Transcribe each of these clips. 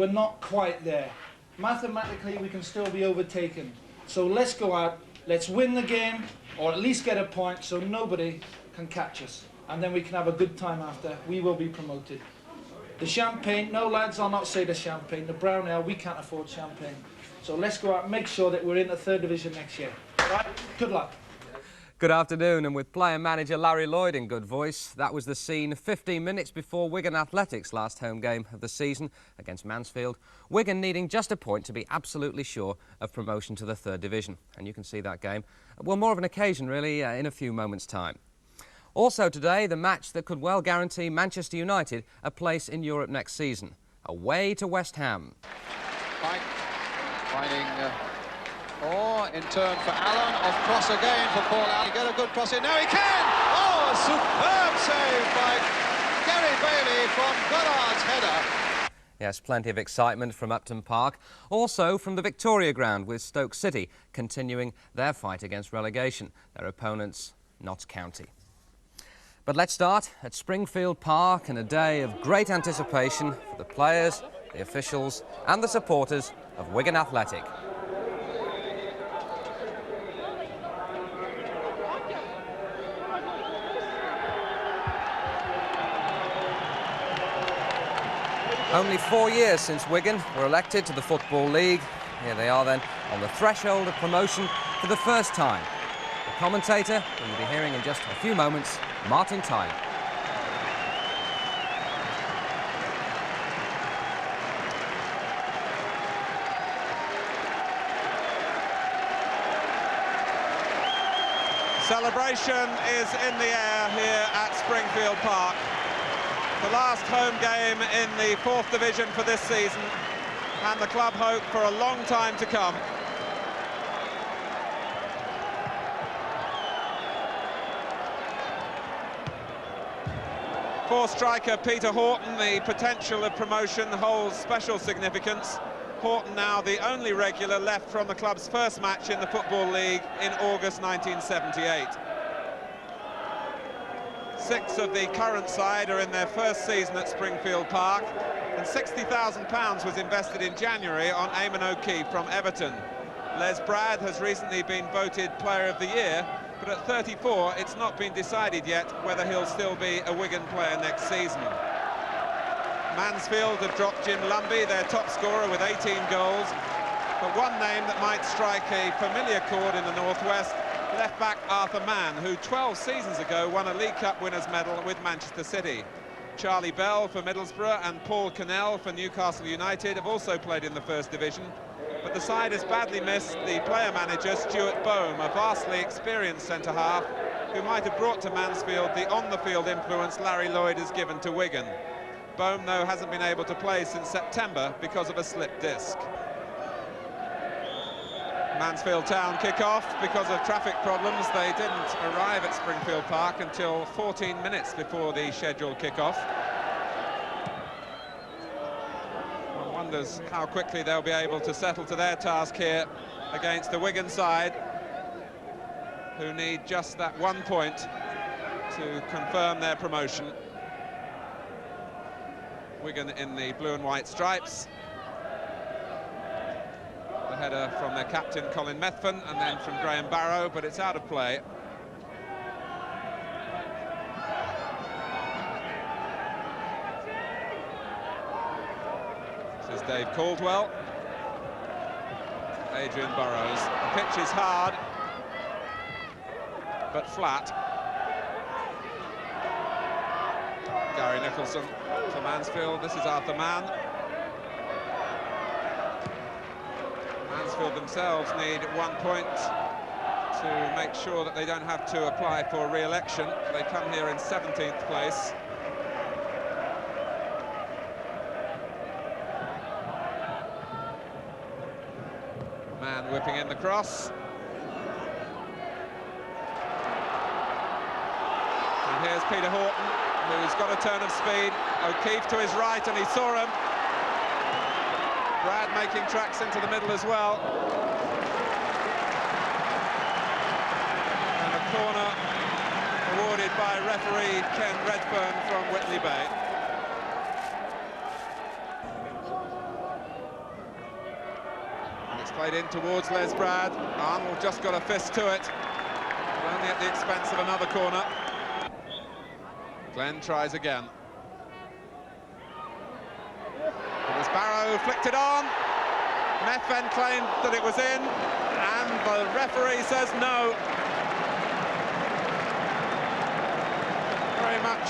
we're not quite there. Mathematically, we can still be overtaken. So let's go out, let's win the game, or at least get a point so nobody can catch us. And then we can have a good time after. We will be promoted. The champagne, no lads, I'll not say the champagne. The brown ale, we can't afford champagne. So let's go out and make sure that we're in the 3rd division next year. Right? Good luck. Good afternoon, and with player-manager Larry Lloyd in good voice, that was the scene 15 minutes before Wigan Athletic's last home game of the season against Mansfield. Wigan needing just a point to be absolutely sure of promotion to the 3rd division. And you can see that game, well, more of an occasion really, in a few moments' time. Also today, the match that could well guarantee Manchester United a place in Europe next season. Away to West Ham. Finding in turn for Allen, off cross again for Paul Allen. You get a good cross in, now he can! Oh, a superb save by Gary Bailey from Goddard's header. Yes, plenty of excitement from Upton Park. Also from the Victoria Ground, with Stoke City continuing their fight against relegation. Their opponents, Notts County. But let's start at Springfield Park in a day of great anticipation for the players, the officials and the supporters of Wigan Athletic. Only 4 years since Wigan were elected to the Football League. Here they are then on the threshold of promotion for the first time. The commentator, who you'll be hearing in just a few moments, Martin Tyler. Celebration is in the air here at Springfield Park. The last home game in the 4th division for this season, and the club hope for a long time to come. For striker Peter Horton, the potential of promotion holds special significance. Horton now the only regular left from the club's first match in the Football League in August 1978. 6 of the current side are in their first season at Springfield Park, and £60,000 was invested in January on Eamon O'Keefe from Everton. Les Brad has recently been voted Player of the Year, but at 34 it's not been decided yet whether he'll still be a Wigan player next season. Mansfield have dropped Jim Lumby, their top scorer, with 18 goals, but one name that might strike a familiar chord in the Northwest, left-back Arthur Mann, who 12 seasons ago won a League Cup winners' medal with Manchester City. Charlie Bell for Middlesbrough and Paul Cannell for Newcastle United have also played in the 1st division, but the side has badly missed the player-manager Stuart Boehme, a vastly experienced centre-half who might have brought to Mansfield the on-the-field influence Larry Lloyd has given to Wigan. Boehme, though, hasn't been able to play since September because of a slipped disc. Mansfield Town kick off because of traffic problems. They didn't arrive at Springfield Park until 14 minutes before the scheduled kick-off. One wonders how quickly they'll be able to settle to their task here against the Wigan side, who need just that 1 point to confirm their promotion. Wigan in the blue and white stripes. The header from their captain Colin Methven, and then from Graham Barrow, but it's out of play. This is Dave Caldwell. Adrian Burrows. The pitch is hard, but flat. Gary Nicholson for Mansfield. This is Arthur Mann. Mansfield themselves need 1 point to make sure that they don't have to apply for re-election. They come here in 17th place. Mann whipping in the cross. And here's Peter Horton, who's got a turn of speed. O'Keefe to his right, and he saw him. Brad making tracks into the middle as well. And a corner awarded by referee Ken Redfern from Whitley Bay. Played in towards Les Brad. Arnold just got a fist to it, but only at the expense of another corner. Glenn tries again. It was Barrow flicked it on. Methven claimed that it was in, and the referee says no. Very much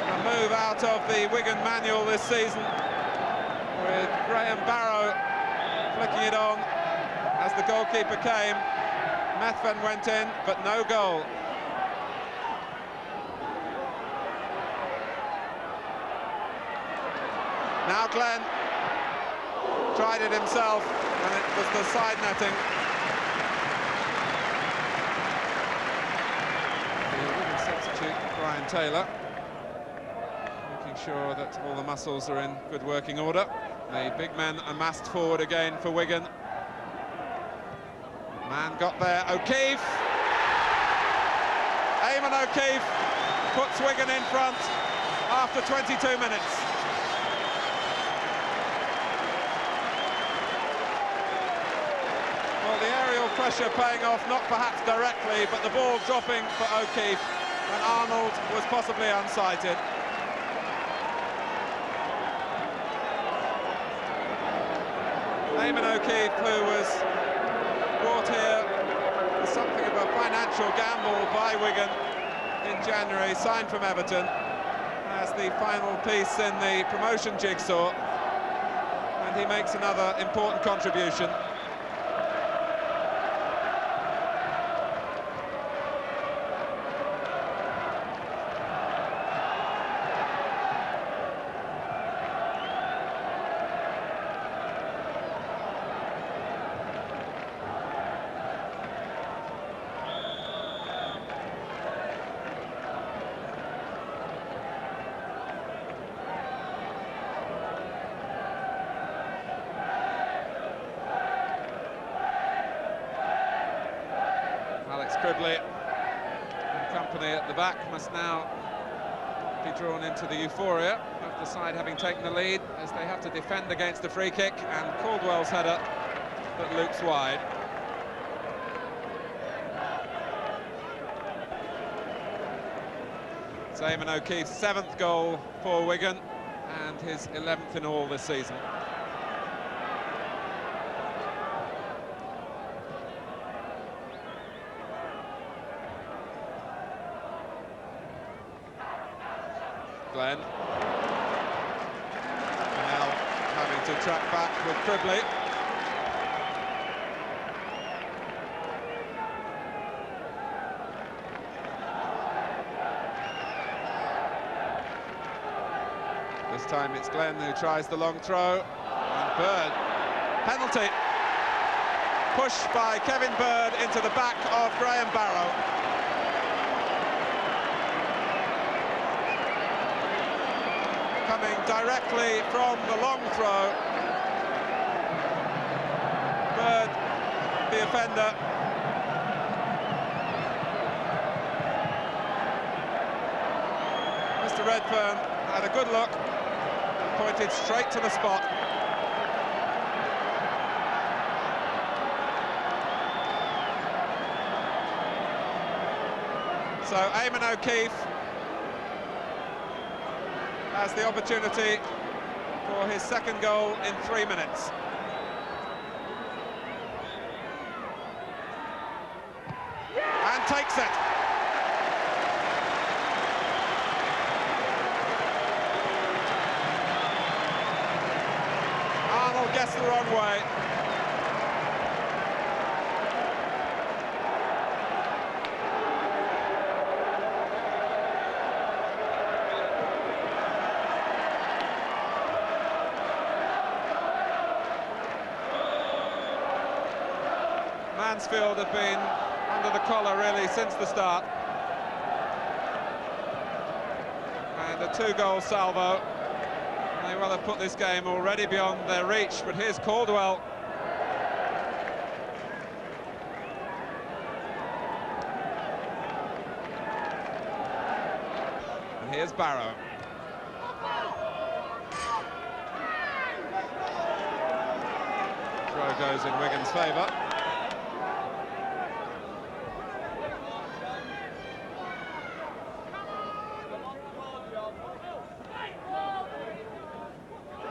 a move out of the Wigan manual this season, with Graham Barrow flicking it on as the goalkeeper came. Methven went in, but no goal. Now Glenn tried it himself, and it was the side netting. The Wigan substitute, Brian Taylor, making sure that all the muscles are in good working order. The big men amassed forward again for Wigan. Man got there, O'Keefe. Eamon O'Keefe puts Wigan in front after 22 minutes. Well, the aerial pressure paying off, not perhaps directly, but the ball dropping for O'Keefe, and Arnold was possibly unsighted. Eamon O'Keefe, who was brought here with something of a financial gamble by Wigan in January, signed from Everton as the final piece in the promotion jigsaw, and he makes another important contribution. Cribley and company at the back must now be drawn into the euphoria of the side having taken the lead, as they have to defend against the free kick and Caldwell's header that loops wide. It's Eamon O'Keefe's 7th goal for Wigan and his 11th in all this season. Glenn now having to track back with Cribley. This time it's Glenn who tries the long throw, and Bird. Penalty. Push by Kevin Bird into the back of Graham Barrow. Coming directly from the long throw. Bird, the offender. Mr. Redfern had a good look and pointed straight to the spot. So Eamon O'Keefe has the opportunity for his 2nd goal in 3 minutes. And takes it. Arnold gets the wrong way. Mansfield have been under the collar really since the start, and a 2-goal salvo. They will have put this game already beyond their reach, but here's Caldwell. And here's Barrow. throw goes in Wigan's favour.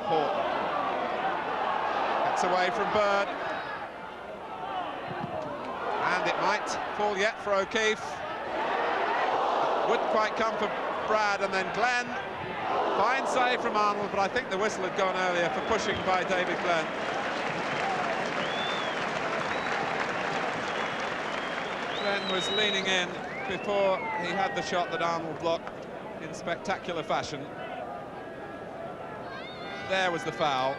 Hawke gets away from Bird. And it might fall yet for O'Keefe. Wouldn't quite come for Brad, and then Glenn. Fine save from Arnold, but I think the whistle had gone earlier for pushing by David Glenn. Glenn was leaning in before he had the shot that Arnold blocked in spectacular fashion. There was the foul,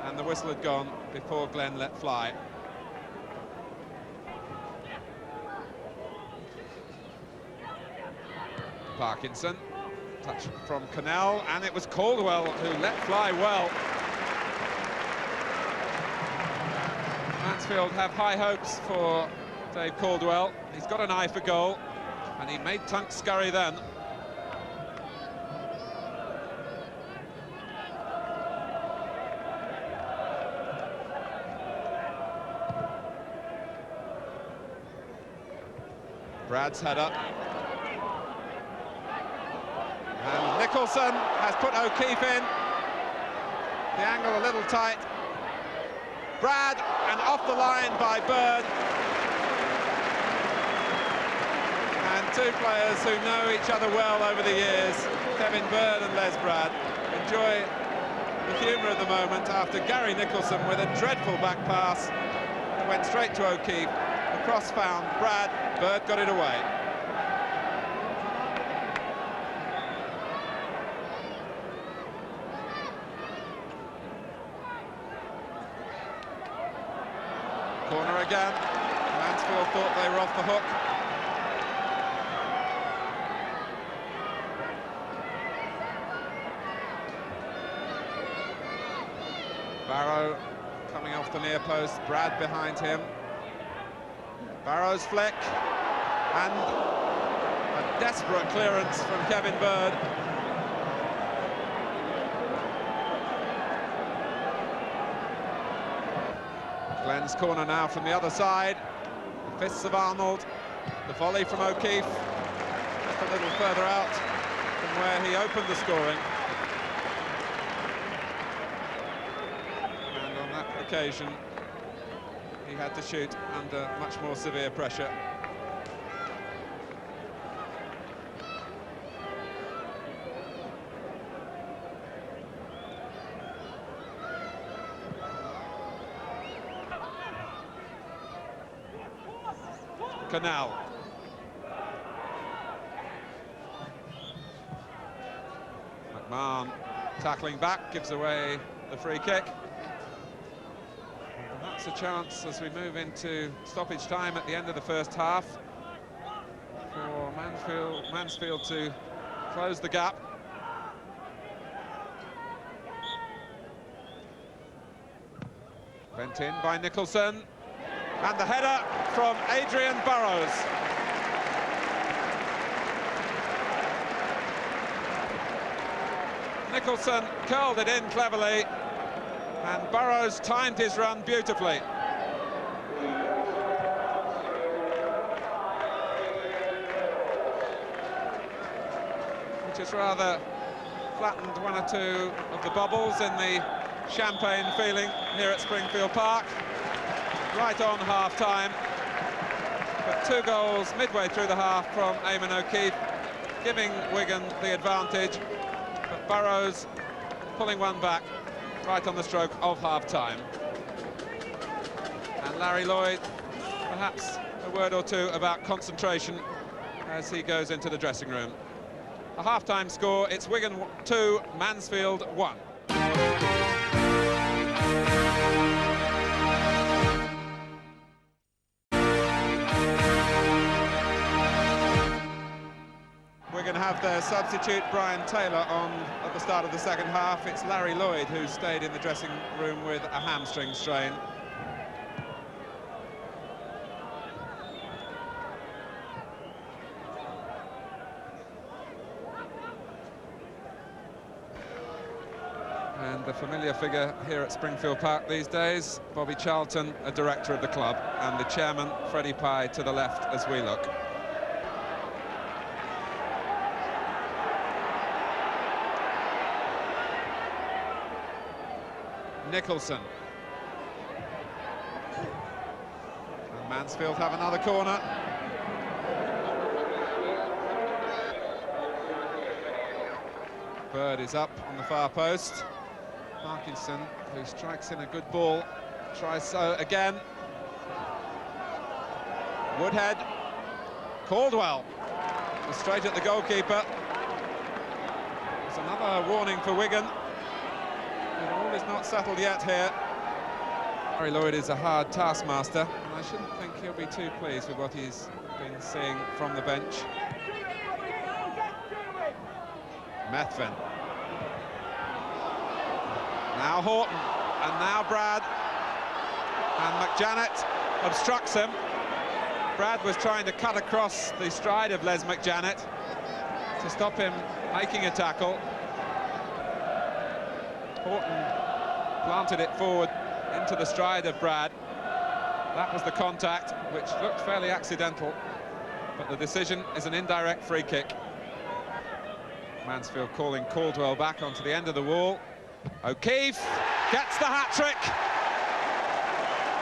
and the whistle had gone before Glenn let fly. Parkinson, touch from Cannell, and it was Caldwell who let fly well. Mansfield have high hopes for Dave Caldwell. He's got an eye for goal, and he made Tunk scurry then. Brad's header. And Nicholson has put O'Keefe in. The angle a little tight. Brad, and off the line by Bird. And two players who know each other well over the years, Kevin Bird and Les Brad, enjoy the humour of the moment after Gary Nicholson with a dreadful back pass that went straight to O'Keefe. The cross found Brad, Bird got it away. Corner again. Mansfield thought they were off the hook. Barrow coming off the near post, Brad behind him. Barrow's flick, and a desperate clearance from Kevin Bird. Glenn's corner now from the other side. The fists of Arnold. The volley from O'Keefe. Just a little further out from where he opened the scoring. And on that occasion, he had to shoot under much more severe pressure. Cannell. McMahon tackling back, gives away the free kick. And that's a chance as we move into stoppage time at the end of the first half for Mansfield to close the gap. Bent in by Nicholson. And the header from Adrian Burrows. Nicholson curled it in cleverly, and Burrows timed his run beautifully. Which has rather flattened one or two of the bubbles in the champagne feeling here at Springfield Park. Right on half-time, but 2 goals midway through the half from Eamon O'Keefe, giving Wigan the advantage, but Burrows pulling one back right on the stroke of half-time. And Larry Lloyd, perhaps a word or two about concentration as he goes into the dressing room. A half-time score, it's Wigan 2, Mansfield 1. Wigan have their substitute Brian Taylor on at the start of the second half. It's Larry Lloyd who stayed in the dressing room with a hamstring strain. And the familiar figure here at Springfield Park these days, Bobby Charlton, a director of the club, and the chairman, Freddie Pye, to the left as we look. Nicholson. And Mansfield have another corner. Bird is up on the far post. Parkinson, who strikes in a good ball, tries so again. Woodhead. Caldwell was straight at the goalkeeper. It's another warning for Wigan. But all is not settled yet here. Larry Lloyd is a hard taskmaster, and I shouldn't think he'll be too pleased with what he's been seeing from the bench. Methven. Now Horton, and now Brad. And McJanet obstructs him. Brad was trying to cut across the stride of Les McJanet to stop him making a tackle. Horton planted it forward into the stride of Brad. That was the contact, which looked fairly accidental, but the decision is an indirect free kick. Mansfield calling Caldwell back onto the end of the wall. O'Keefe gets the hat-trick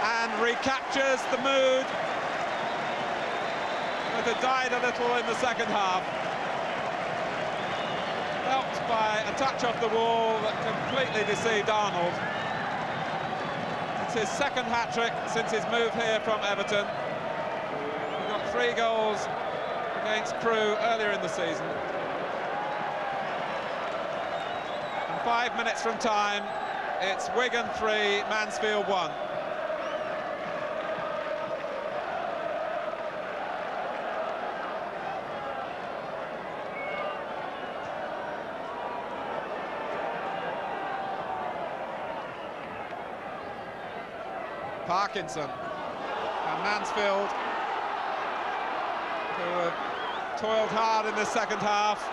and recaptures the mood that had died a little in the second half. Helped by a touch off the wall that completely deceived Arnold. It's his second hat-trick since his move here from Everton. He got 3 goals against Crewe earlier in the season. And 5 minutes from time, it's Wigan 3, Mansfield 1. Parkinson and Mansfield, who have toiled hard in the second half,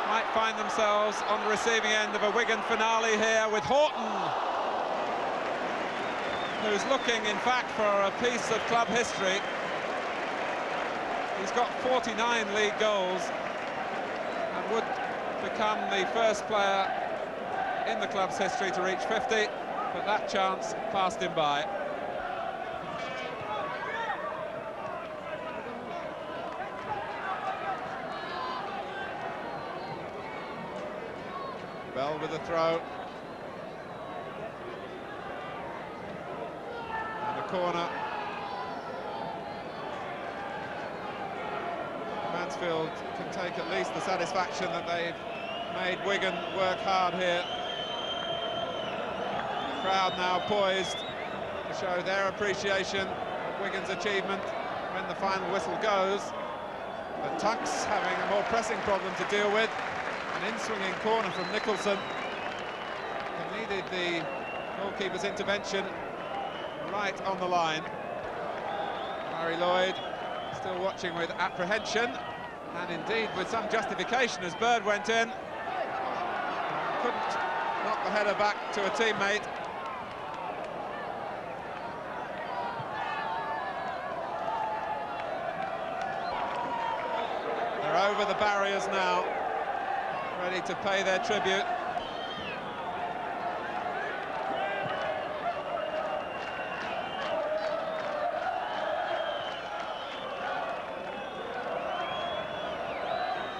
might find themselves on the receiving end of a Wigan finale here with Horton, who's looking, in fact, for a piece of club history. He's got 49 league goals and would become the first player in the club's history to reach 50. But that chance passed him by. Bell with a throw. And a corner. Mansfield can take at least the satisfaction that they've made Wigan work hard here. Crowd now poised to show their appreciation of Wigan's achievement when the final whistle goes. But Tunks having a more pressing problem to deal with. An in-swinging corner from Nicholson. He needed the goalkeeper's intervention right on the line. Larry Lloyd still watching with apprehension, and indeed with some justification as Bird went in. Couldn't knock the header back to a teammate. Over the barriers now, ready to pay their tribute.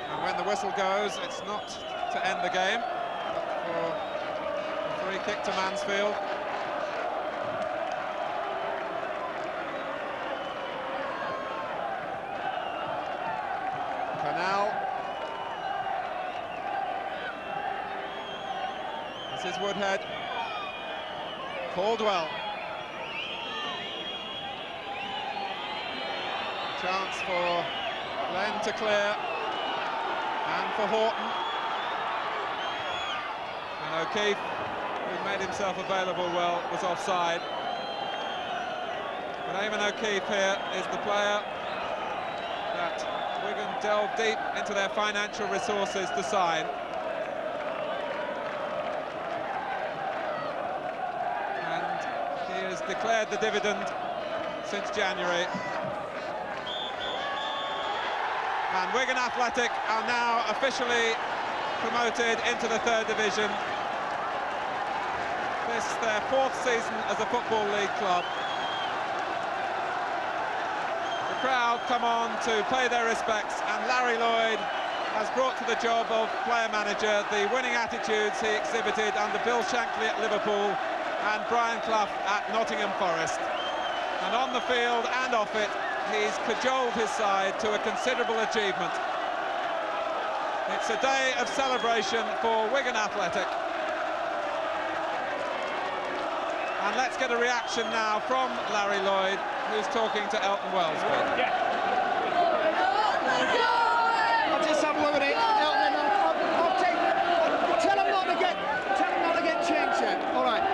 And when the whistle goes, it's not to end the game, but for a free kick to Mansfield. This is Woodhead. Caldwell. Chance for Glenn to clear. And for Horton. And O'Keefe, who made himself available well, was offside. But Eamon O'Keefe here is the player that Wigan delved deep into their financial resources to sign. declared the dividend since January. And Wigan Athletic are now officially promoted into the 3rd division. This is their 4th season as a Football League club. The crowd come on to pay their respects, and Larry Lloyd has brought to the job of player-manager the winning attitudes he exhibited under Bill Shankly at Liverpool and Brian Clough at Nottingham Forest. And on the field and off it, he's cajoled his side to a considerable achievement. It's a day of celebration for Wigan Athletic. And let's get a reaction now from Larry Lloyd, who's talking to Elton Wellesby. I'll just have a look at it, Elton, and tell him not to get changed yet. All right.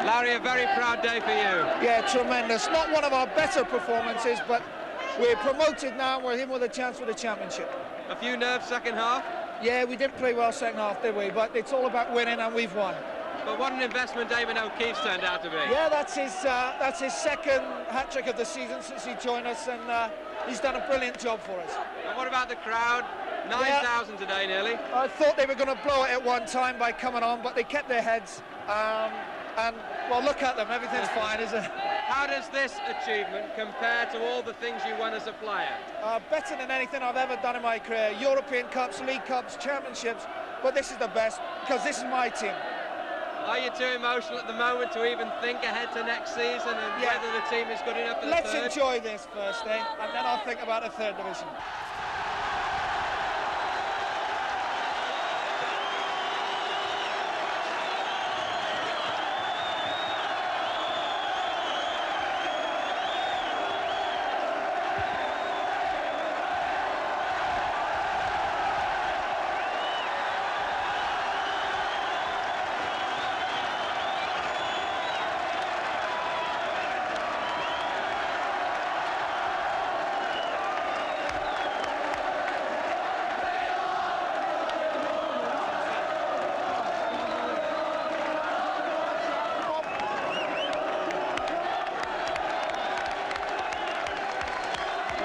Larry, a very proud day for you. Yeah, tremendous. Not one of our better performances, but we're promoted now, and we're in with a chance for the championship. A few nerves second half? Yeah, we didn't play well second half, did we? But it's all about winning, and we've won. But what an investment Damon O'Keefe's turned out to be. Yeah, that's his second hat-trick of the season since he joined us, and he's done a brilliant job for us. And what about the crowd? 9,000 today, nearly. I thought they were going to blow it at one time by coming on, but they kept their heads. And, well, look at them. Everything's fine, isn't it? How does this achievement compare to all the things you won as a player? Better than anything I've ever done in my career. European Cups, League Cups, Championships, but this is the best because this is my team. Are you too emotional at the moment to even think ahead to next season and whether the team is good enough for the Let's 3rd? enjoy this first, and then I'll think about the 3rd division.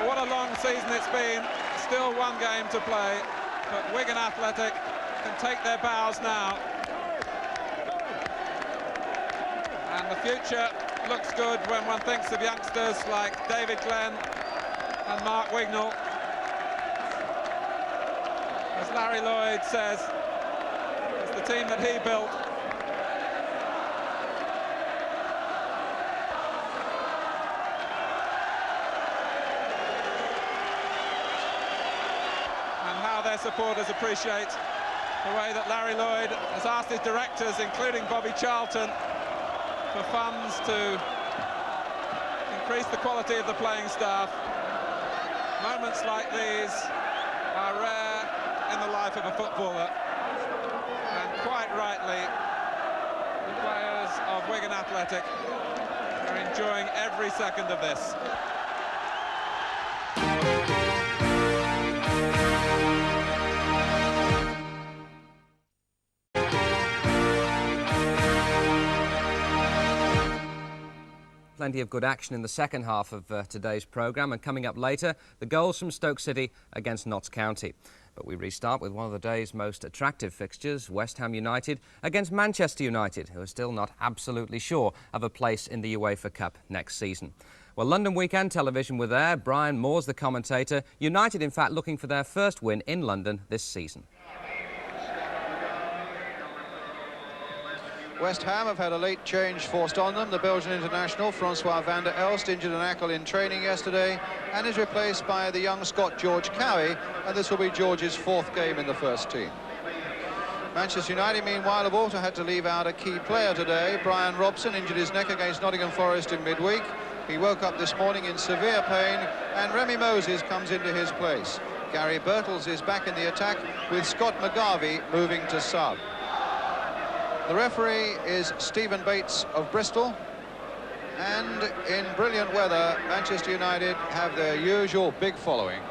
What a long season it's been. Still one game to play, but Wigan Athletic can take their bows now. And the future looks good when one thinks of youngsters like David Glenn and Mark Wignall. As Larry Lloyd says, it's the team that he built. Their supporters appreciate the way that Larry Lloyd has asked his directors, including Bobby Charlton, for funds to increase the quality of the playing staff. Moments like these are rare in the life of a footballer, and quite rightly the players of Wigan Athletic are enjoying every second of this. Plenty of good action in the second half of today's programme, and coming up later, the goals from Stoke City against Notts County. But we restart with one of the day's most attractive fixtures, West Ham United against Manchester United, who are still not absolutely sure of a place in the UEFA Cup next season. Well, London Weekend Television were there. Brian Moore's the commentator. United, in fact, looking for their first win in London this season. West Ham have had a late change forced on them. The Belgian international, Francois van der Elst, injured an ankle in training yesterday and is replaced by the young Scot George Cowie, and this will be George's 4th game in the first team. Manchester United, meanwhile, have also had to leave out a key player today. Brian Robson injured his neck against Nottingham Forest in midweek. He woke up this morning in severe pain, and Remy Moses comes into his place. Gary Birtles is back in the attack, with Scott McGarvey moving to sub. The referee is Stephen Bates of Bristol, and in brilliant weather, Manchester United have their usual big following.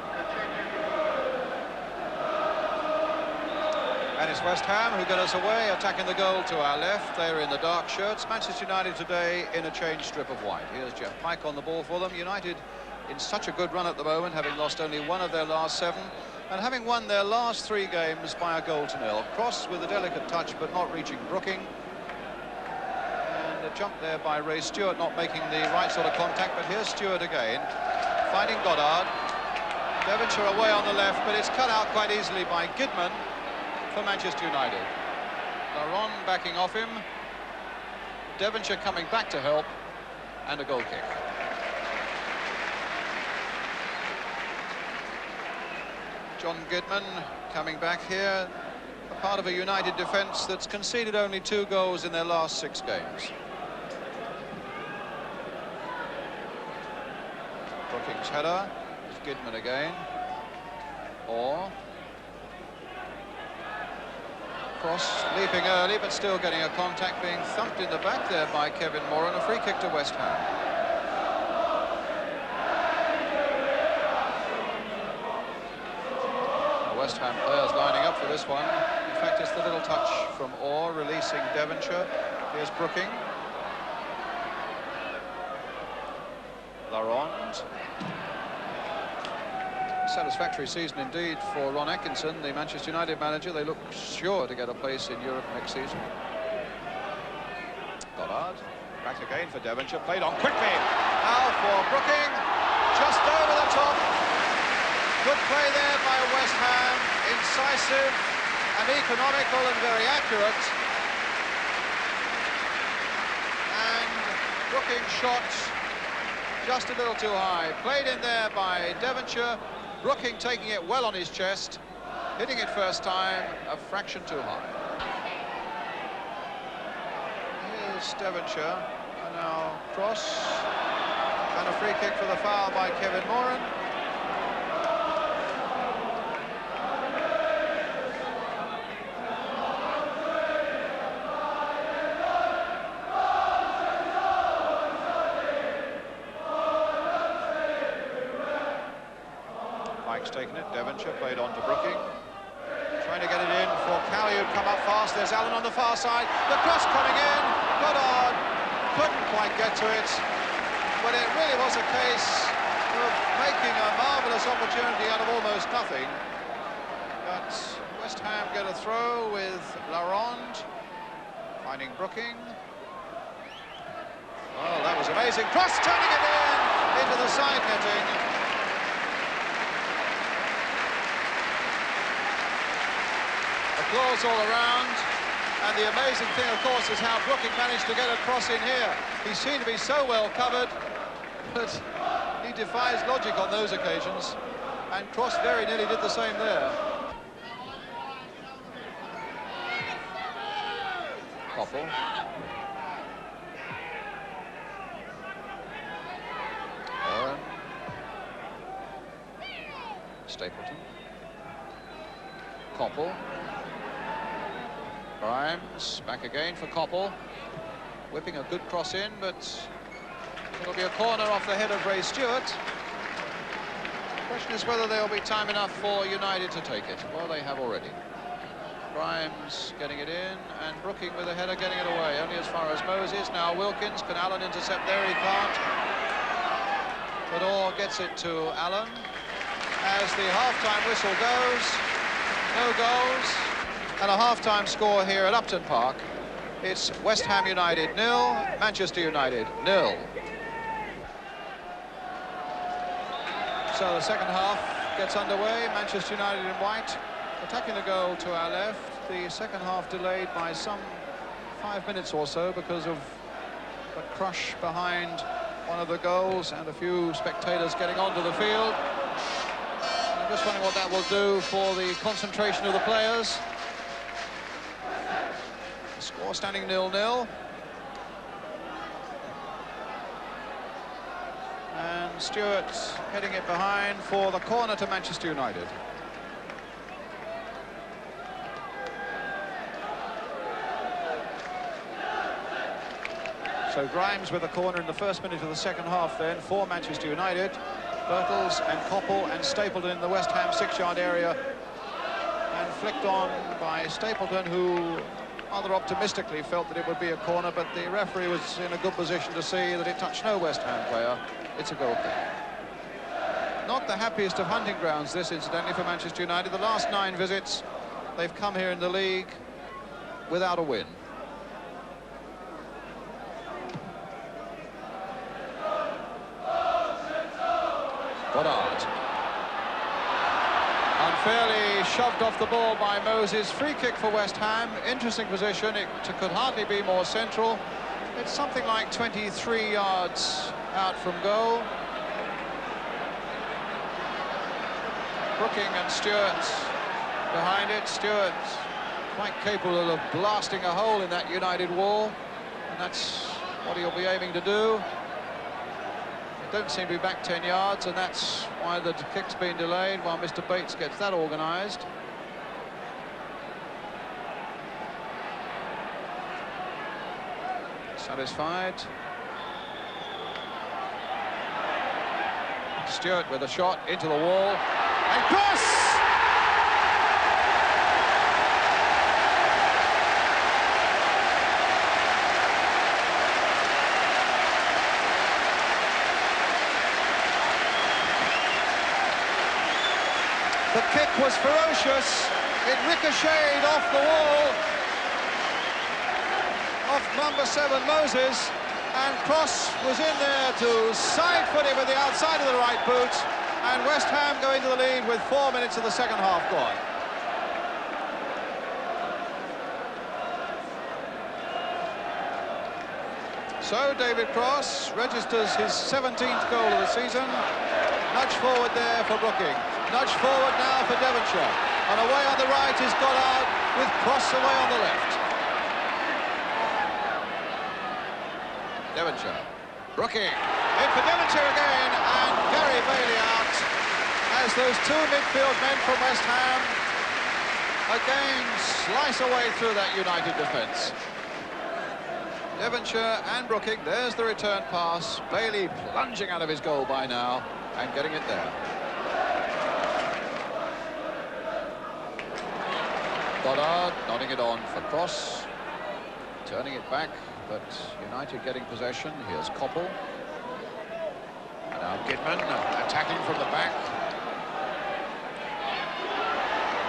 And it's West Ham who get us away, attacking the goal to our left. They're in the dark shirts. Manchester United today in a change strip of white. Here's Jeff Pike on the ball for them. United in such a good run at the moment, having lost only one of their last 7 and having won their last 3 games by a goal to 0. Cross with a delicate touch but not reaching Brooking. And a jump there by Ray Stewart, not making the right sort of contact, but here's Stewart again, finding Goddard. Devonshire away on the left, but it's cut out quite easily by Gidman for Manchester United. Laron backing off him. Devonshire coming back to help, and a goal kick. John Gidman coming back here, a part of a United defence that's conceded only 2 goals in their last 6 games. Brookings' header. Gidman again. Or Cross leaping early, but still getting a contact, being thumped in the back there by Kevin Moore, and a free kick to West Ham. The West Ham players lining up for this one. In fact, it's the little touch from Orr, releasing Devonshire. Here's Brooking. Laurent. Satisfactory season indeed for Ron Atkinson, the Manchester United manager. They look sure to get a place in Europe next season. Goddard, back again for Devonshire, played on quickly. Now for Brooking, just over the top. Good play there by West Ham, incisive and economical and very accurate. And Brooking shot just a little too high. Played in there by Devonshire. Brooking taking it well on his chest, hitting it first time, a fraction too high. Here's Devonshire, and now Cross, and a free kick for the foul by Kevin Moran. Taken it, Devonshire played on to Brooking, trying to get it in for Cowie, who'd come up fast. There's Allen on the far side, the cross coming in, Goddard couldn't quite get to it, but it really was a case of making a marvellous opportunity out of almost nothing. But West Ham get a throw with Laurent, finding Brooking. Oh, that was amazing, cross turning it in into the side netting. Applause all around, and the amazing thing, of course, is how Brooking managed to get a cross in here. He seemed to be so well covered, but he defies logic on those occasions, and Cross very nearly did the same there. Koppel. Owen. Stapleton. Koppel. Grimes, back again for Koppel. Whipping a good cross in, but it'll be a corner off the head of Ray Stewart. The question is whether there'll be time enough for United to take it. Well, they have already. Grimes getting it in, and Brooking with a header getting it away. Only as far as Moses. Now Wilkins, can Allen intercept there? He can't. But Orr gets it to Allen. As the half-time whistle goes, no goals. And a half-time score here at Upton Park. It's West Ham United 0, Manchester United 0. So the second half gets underway. Manchester United in white, attacking the goal to our left. The second half delayed by some 5 minutes or so because of the crush behind one of the goals and a few spectators getting onto the field. I'm just wondering what that will do for the concentration of the players. Score standing 0-0. And Stewart heading it behind for the corner to Manchester United. So Grimes with a corner in the first minute of the second half then for Manchester United. Birtles and Koppel and Stapleton in the West Ham 6-yard area. and flicked on by Stapleton, who rather optimistically felt that it would be a corner, but the referee was in a good position to see that it touched no West Ham player. It's a goal kick. Not the happiest of hunting grounds, this, incidentally, for Manchester United. The last 9 visits, they've come here in the league without a win. Goddard. Unfairly shoved off the ball by Moses. Free kick for West Ham. Interesting position. It could hardly be more central. It's something like 23 yards out from goal. Brooking and Stewart behind it. Stewart quite capable of blasting a hole in that United wall, and that's what he'll be aiming to do. Don't seem to be back 10 yards, and that's why the kick's been delayed while Mr. Bates gets that organised. Satisfied. Stewart with a shot into the wall, and cross! The kick was ferocious. It ricocheted off the wall of number 7 Moses, and Cross was in there to side-foot it with the outside of the right boot, and West Ham go into the lead with 4 minutes of the second half gone. So David Cross registers his 17th goal of the season. Nudge forward there for Brooking. Nudge forward now for Devonshire. And away on the right is Goddard, with Cross away on the left. Devonshire. Brooking. In for Devonshire again, and Gary Bailey out as those 2 midfield men from West Ham again slice away through that United defence. Devonshire and Brooking. There's the return pass. Bailey plunging out of his goal by now and getting it there. Goddard nodding it on for Cross, turning it back, but United getting possession. Here's Koppel. And now Gidman attacking from the back.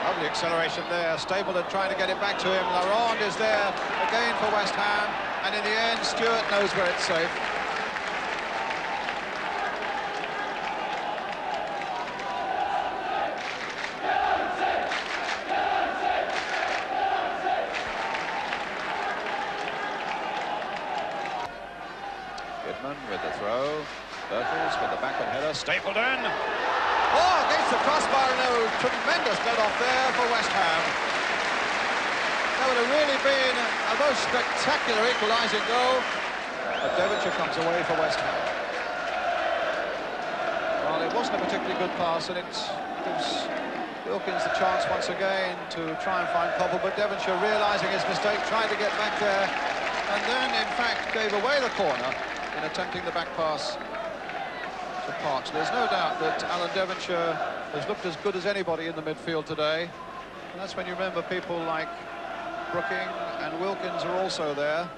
Lovely acceleration there. Stapleton trying to get it back to him. Laurent is there again for West Ham, and in the end Stewart knows where it's safe. With the throw, Birtles with the backward header, Stapleton. Oh, against the crossbar, no, tremendous let off there for West Ham. That would have really been a most spectacular equalising goal, but Devonshire comes away for West Ham. Well, it wasn't a particularly good pass, and it gives Wilkins the chance once again to try and find Koppel, but Devonshire, realising his mistake, tried to get back there, and then, in fact, gave away the corner in attempting the back pass to Parks. There's no doubt that Alan Devonshire has looked as good as anybody in the midfield today, and that's when you remember people like Brooking and Wilkins are also there,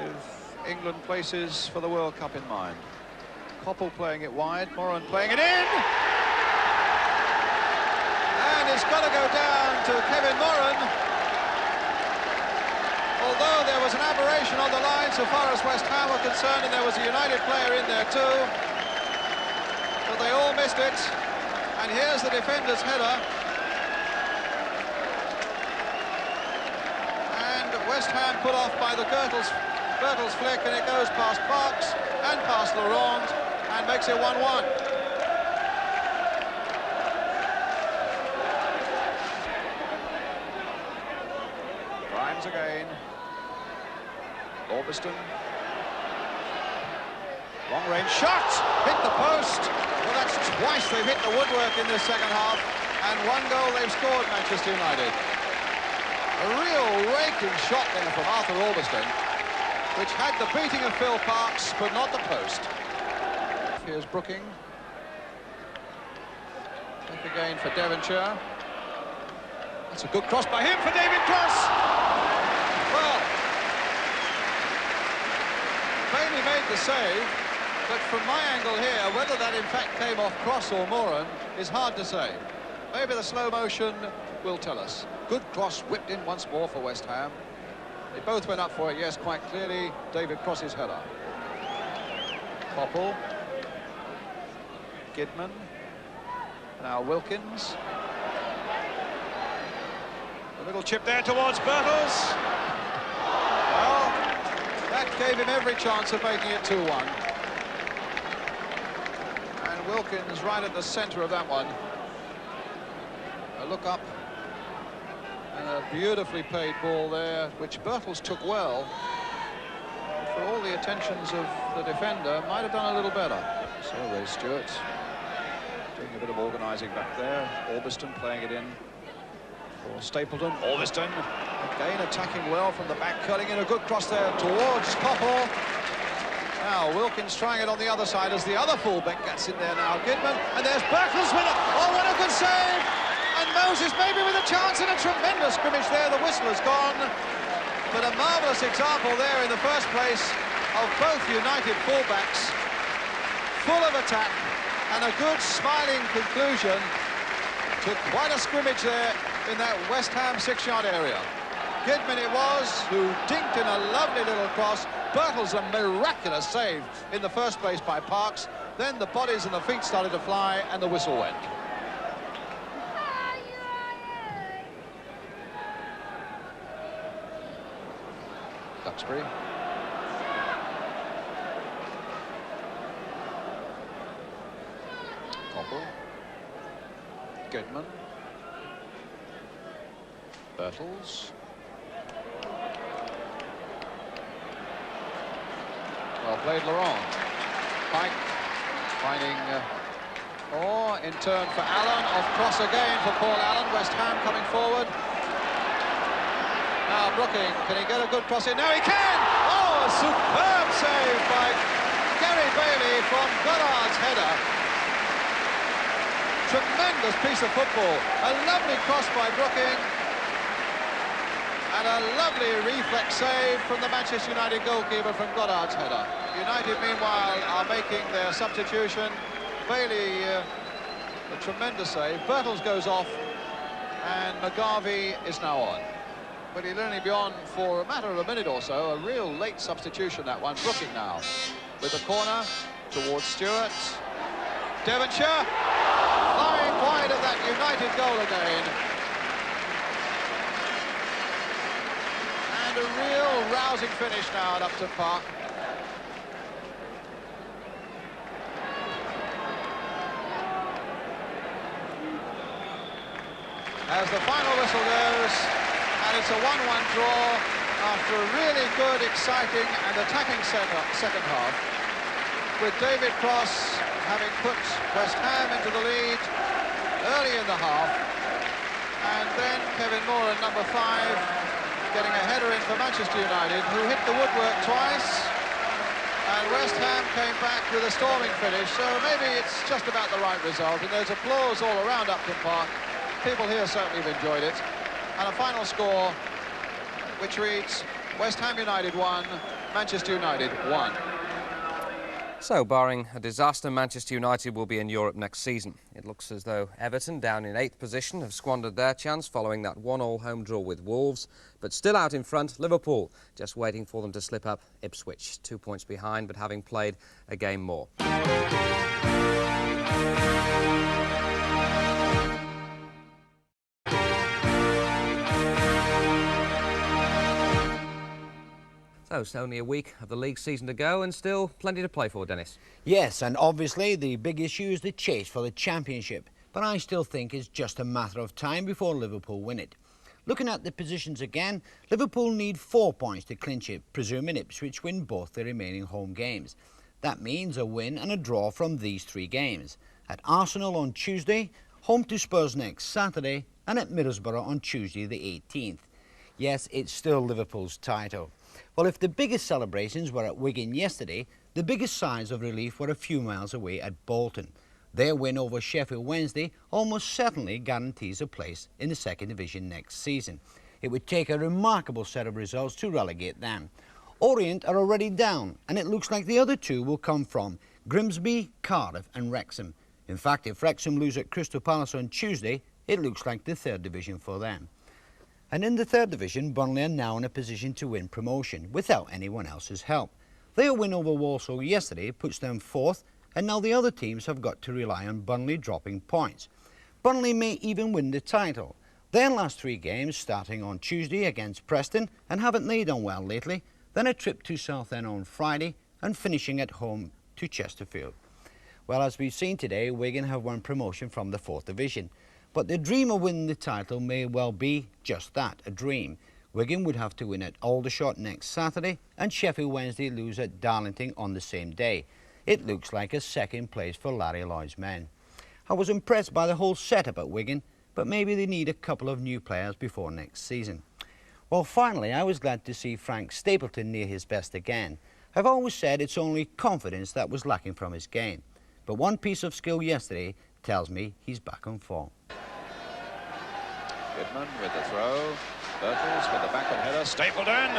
with England places for the World Cup in mind. Koppel playing it wide, Moran playing it in, and it's got to go down to Kevin Moran. Although there was an aberration on the line so far as West Ham were concerned, and there was a United player in there too, but they all missed it. And here's the defender's header, and West Ham put off by the Birtles flick, and it goes past Parks and past Laurent and makes it 1-1. Grimes again. Orbiston. Long-range shot! Hit the post! Well, that's twice they've hit the woodwork in this second half, and 1 goal they've scored, Manchester United. A real raking shot there from Arthur Orbiston, which had the beating of Phil Parks, but not the post. Here's Brooking. Back again for Devonshire. That's a good cross by him for David Cross. Well, Bailey made the save, but from my angle here, whether that in fact came off Cross or Moran is hard to say. Maybe the slow motion will tell us. Good cross whipped in once more for West Ham. They both went up for it, yes, quite clearly. David Cross's header. Popple. Gidman. Now Wilkins. A little chip there towards Birtles. Well, that gave him every chance of making it 2-1. And Wilkins right at the centre of that one. A look up. And a beautifully played ball there, which Birtles took well. For all the attentions of the defender, might have done a little better. So Ray Stewart doing a bit of organising back there. Orbiston playing it in for Stapleton. Orbiston again attacking well from the back, cutting in a good cross there towards Popple. Now Wilkins trying it on the other side as the other fullback gets in there now. Gidman, and there's Birtles with it. Oh, what a good save! And Moses maybe with a chance in a tremendous scrimmage there. The whistle has gone. But a marvellous example there in the first place of both United fullbacks, full of attack and a good smiling conclusion to quite a scrimmage there in that West Ham 6-yard area. Gidman it was, who dinked in a lovely little cross. Birtles a miraculous save in the first place by Parks. Then the bodies and the feet started to fly and the whistle went. Duxbury. Popple. Gidman. Birtles. Well played, Laurent. Pike finding in turn for Allen. Off cross again for Paul Allen. West Ham coming forward. Now Brooking, can he get a good cross in? Now he can! Oh, a superb save by Gary Bailey from Goddard's header. Tremendous piece of football. A lovely cross by Brooking. And a lovely reflex save from the Manchester United goalkeeper from Goddard's header. United, meanwhile, are making their substitution. Bailey, a tremendous save. Birtles goes off, and McGarvey is now on. But he'll only be on for a matter of a minute or so. A real late substitution, that one. Brooking now with the corner towards Stewart. Devonshire flying wide of that United goal again. And a real rousing finish now at Upton Park. As the final whistle goes, and it's a 1-1 draw after a really good, exciting and attacking second half, with David Cross having put West Ham into the lead early in the half, and then Kevin Moran, number 5, getting a header in for Manchester United, who hit the woodwork twice, and West Ham came back with a storming finish. So maybe it's just about the right result, and there's applause all around Upton Park. People here certainly have enjoyed it. And a final score which reads West Ham United 1, Manchester United 1. So, barring a disaster, Manchester United will be in Europe next season. It looks as though Everton, down in 8th position, have squandered their chance following that 1-1 home draw with Wolves. But still out in front, Liverpool, just waiting for them to slip up Ipswich. 2 points behind, but having played a game more. So it's only a week of the league season to go and still plenty to play for, Dennis. Yes, and obviously the big issue is the chase for the championship. But I still think it's just a matter of time before Liverpool win it. Looking at the positions again, Liverpool need 4 points to clinch it, presuming Ipswich win both their remaining home games. That means a win and a draw from these 3 games. At Arsenal on Tuesday, home to Spurs next Saturday, and at Middlesbrough on Tuesday the 18th. Yes, it's still Liverpool's title. Well, if the biggest celebrations were at Wigan yesterday, the biggest signs of relief were a few miles away at Bolton. Their win over Sheffield Wednesday almost certainly guarantees a place in the second division next season. It would take a remarkable set of results to relegate them. Orient are already down, and it looks like the other two will come from Grimsby, Cardiff and Wrexham. In fact, if Wrexham lose at Crystal Palace on Tuesday, it looks like the third division for them. And in the third division, Burnley are now in a position to win promotion without anyone else's help. Their win over Walsall yesterday puts them fourth, and now the other teams have got to rely on Burnley dropping points. Burnley may even win the title. Their last three games, starting on Tuesday against Preston, and haven't they done well lately, then a trip to Southend on Friday, and finishing at home to Chesterfield. Well, as we've seen today, Wigan have won promotion from the fourth division. But the dream of winning the title may well be just that, a dream. Wigan would have to win at Aldershot next Saturday, and Sheffield Wednesday lose at Darlington on the same day. It looks like a second place for Larry Lloyd's men. I was impressed by the whole setup at Wigan, but maybe they need a couple of new players before next season. Well, finally, I was glad to see Frank Stapleton near his best again. I've always said it's only confidence that was lacking from his game. But one piece of skill yesterday tells me he's back on form. Goodman with the throw. Birtles with the backward header. Stapleton.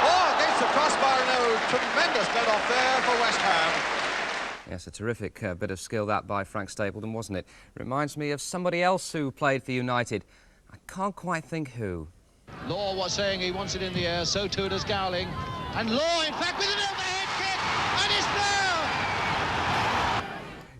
Oh, against the crossbar. No, tremendous let off there for West Ham. Yes, a terrific bit of skill that by Frank Stapleton, wasn't it? Reminds me of somebody else who played for United. I can't quite think who. Law was saying he wants it in the air, so too does Gowling. And Law, in fact, with an overhead kick, and it's there!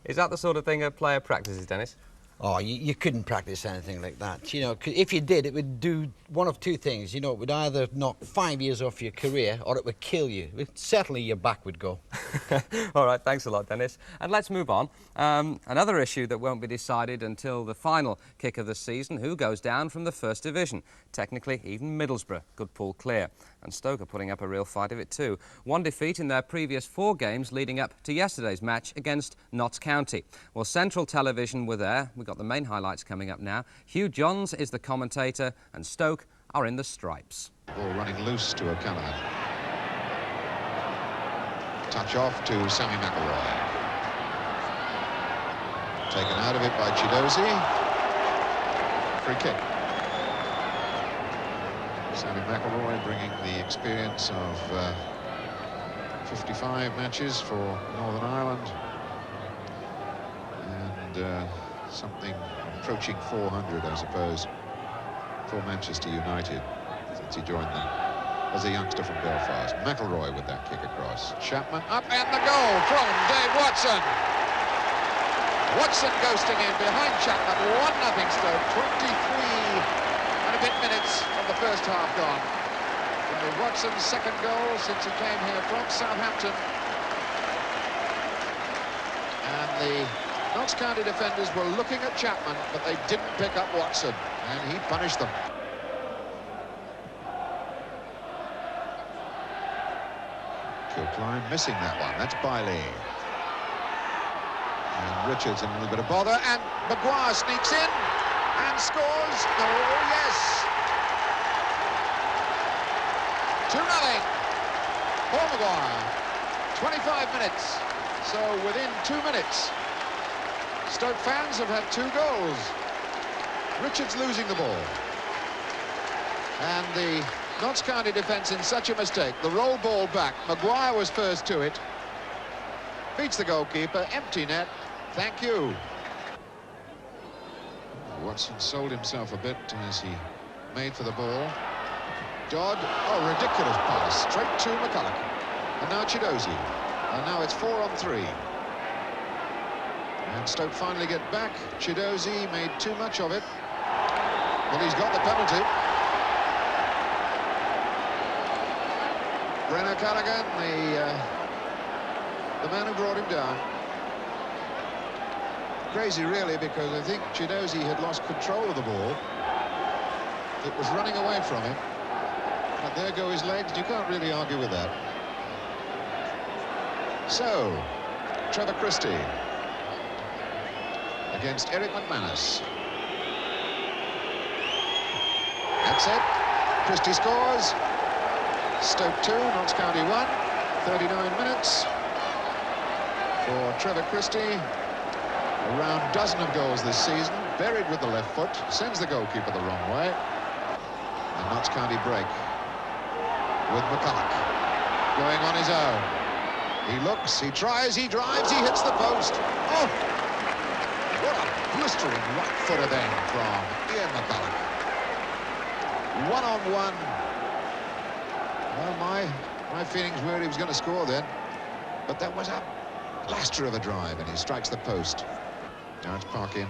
Is that the sort of thing a player practices, Dennis? Oh, you couldn't practice anything like that. You know, if you did, it would do one of two things. You know, it would either knock 5 years off your career or it would kill you. Certainly your back would go. All right, thanks a lot, Dennis. And let's move on. Another issue that won't be decided until the final kick of the season, who goes down from the First Division. Technically, even Middlesbrough could pull clear. And Stoke are putting up a real fight of it too. One defeat in their previous 4 games leading up to yesterday's match against Notts County. Well, Central Television were there. We've got the main highlights coming up now. Hugh Johns is the commentator and Stoke are in the stripes. Ball running loose to O'Callaghan. Touch off to Sammy McElroy. Taken out of it by Chidozie. Free kick. Sammy McElroy bringing the experience of 55 matches for Northern Ireland and something approaching 400, I suppose, for Manchester United since he joined them as a youngster from Belfast. McElroy with that kick across. Chapman up and the goal from Dave Watson. Watson ghosting in behind Chapman. 1-0 Stoke. 23 and a bit minutes of the first half gone. Dave Watson's second goal since he came here from Southampton. And the Notts County defenders were looking at Chapman, but they didn't pick up Watson, and he punished them. Kilcline missing that one. That's Bailey. And Richards in a little bit of bother, and Maguire sneaks in and scores. Oh, yes. 2-0. Paul Maguire. 25 minutes. So within 2 minutes, Stoke fans have had 2 goals. Richards losing the ball. And the Notts County defence in such a mistake. The roll ball back. Maguire was first to it. Beats the goalkeeper. Empty net. Thank you. Watson sold himself a bit as he made for the ball. Dodd. Oh, ridiculous pass. Straight to McCulloch. And now Chidozie. And now it's 4-on-3. And Stoke finally get back. Chidozie made too much of it. Well, he's got the penalty. Brenner Callaghan, the man who brought him down. Crazy, really, because I think Chidozie had lost control of the ball. It was running away from him. And there go his legs. You can't really argue with that. So, Trevor Christie against Eric McManus. That's it. Christie scores. Stoke 2, Notts County 1. 39 minutes for Trevor Christie. Around a dozen of goals this season, buried with the left foot, sends the goalkeeper the wrong way. And Notts County break with McCulloch going on his own. He looks, he tries, he drives, he hits the post. Oh! What a blistering right footer then from Ian McCulloch. One-on-one. Well, my feelings were he was going to score then. But that was a blaster of a drive, and he strikes the post. Now it's Parkin.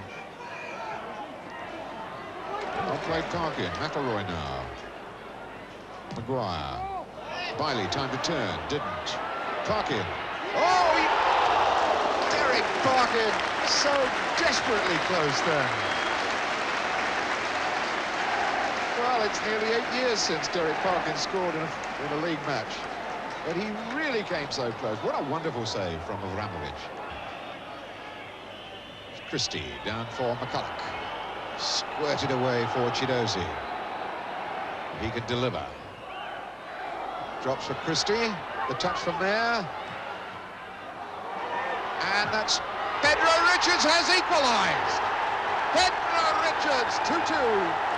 Well played Parkin. McElroy now. Maguire. Biley, time to turn. Didn't. Parkin. Oh! Derek Parkin. So desperately close then. Well, it's nearly 8 years since Derek Parkin scored in a league match. But he really came so close. What a wonderful save from Avramovic. Christie down for McCulloch. Squirted away for Chidozie. He can deliver. Drops for Christie. The touch from there. And that's Pedro Richards has equalised. Pedro Richards, 2-2.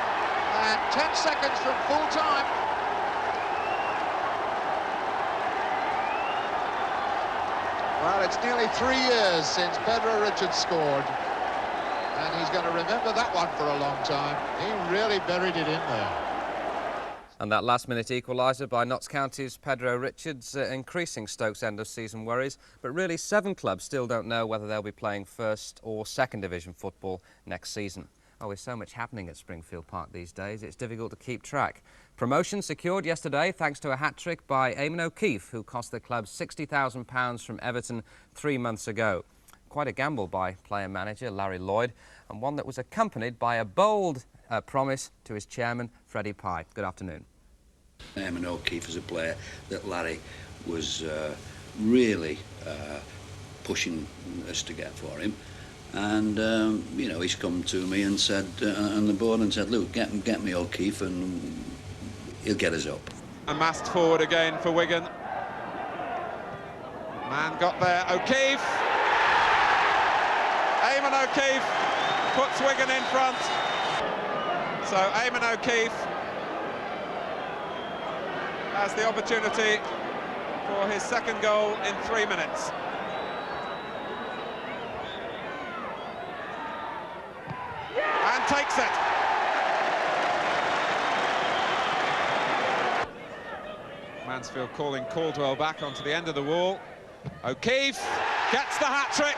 And 10 seconds from full time. Well, it's nearly 3 years since Pedro Richards scored. And he's going to remember that one for a long time. He really buried it in there. And that last-minute equaliser by Notts County's Pedro Richards, increasing Stoke's end-of-season worries. But really, 7 clubs still don't know whether they'll be playing first or second division football next season. Oh, there's so much happening at Springfield Park these days, it's difficult to keep track. Promotion secured yesterday thanks to a hat-trick by Eamon O'Keefe, who cost the club £60,000 from Everton 3 months ago. Quite a gamble by player-manager Larry Lloyd, and one that was accompanied by a bold promise to his chairman, Freddie Pye. Good afternoon. Eamon O'Keefe is a player that Larry was really pushing us to get for him. And, you know, he's come to me and said, on the board and said, look, get me O'Keefe and he'll get us up. Amassed forward again for Wigan. Man got there, O'Keefe. Eamon O'Keefe puts Wigan in front. So Eamon O'Keefe has the opportunity for his second goal in 3 minutes. And takes it. Mansfield calling Caldwell back onto the end of the wall. O'Keefe gets the hat-trick.